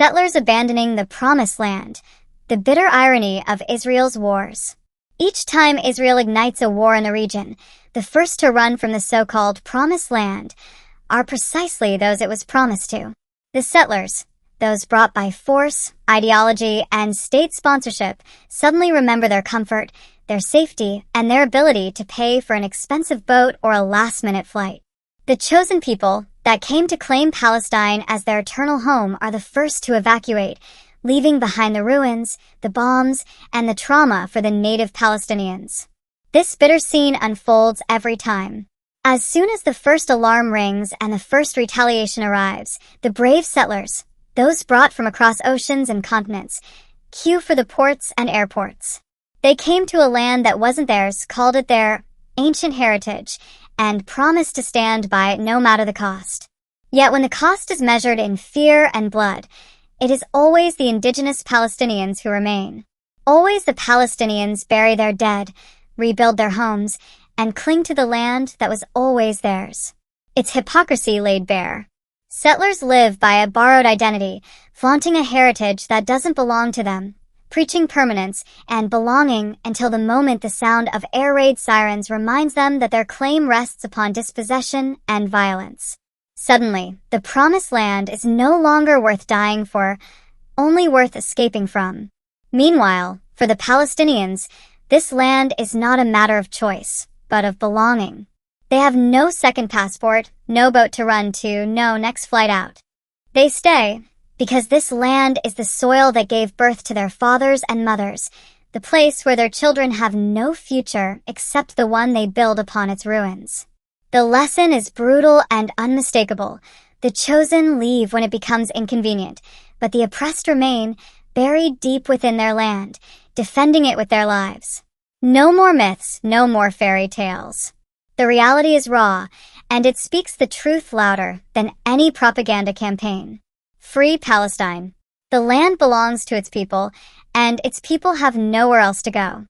settlers abandoning the Promised Land, the bitter irony of Israel's wars. Each time Israel ignites a war in a region, the first to run from the so-called Promised Land are precisely those it was promised to. The settlers, those brought by force, ideology, and state sponsorship, suddenly remember their comfort, their safety, and their ability to pay for an expensive boat or a last-minute flight. The chosen people that came to claim Palestine as their eternal home are the first to evacuate, leaving behind the ruins, the bombs, and the trauma for the native Palestinians. This bitter scene unfolds every time. As soon as the first alarm rings and the first retaliation arrives, the brave settlers, those brought from across oceans and continents, queue for the ports and airports. They came to a land that wasn't theirs, called it their ancient heritage, and promised to stand by it no matter the cost. Yet when the cost is measured in fear and blood, it is always the indigenous Palestinians who remain. Always the Palestinians bury their dead, rebuild their homes, and cling to the land that was always theirs. It's hypocrisy laid bare. Settlers live by a borrowed identity, flaunting a heritage that doesn't belong to them, preaching permanence and belonging until the moment the sound of air raid sirens reminds them that their claim rests upon dispossession and violence. Suddenly, the Promised Land is no longer worth dying for, only worth escaping from. Meanwhile, for the Palestinians, this land is not a matter of choice, but of belonging. They have no second passport, no boat to run to, no next flight out. They stay because this land is the soil that gave birth to their fathers and mothers, the place where their children have no future except the one they build upon its ruins. The lesson is brutal and unmistakable. The chosen leave when it becomes inconvenient, but the oppressed remain, buried deep within their land, defending it with their lives. No more myths, no more fairy tales. The reality is raw, and it speaks the truth louder than any propaganda campaign. Free Palestine. The land belongs to its people, and its people have nowhere else to go.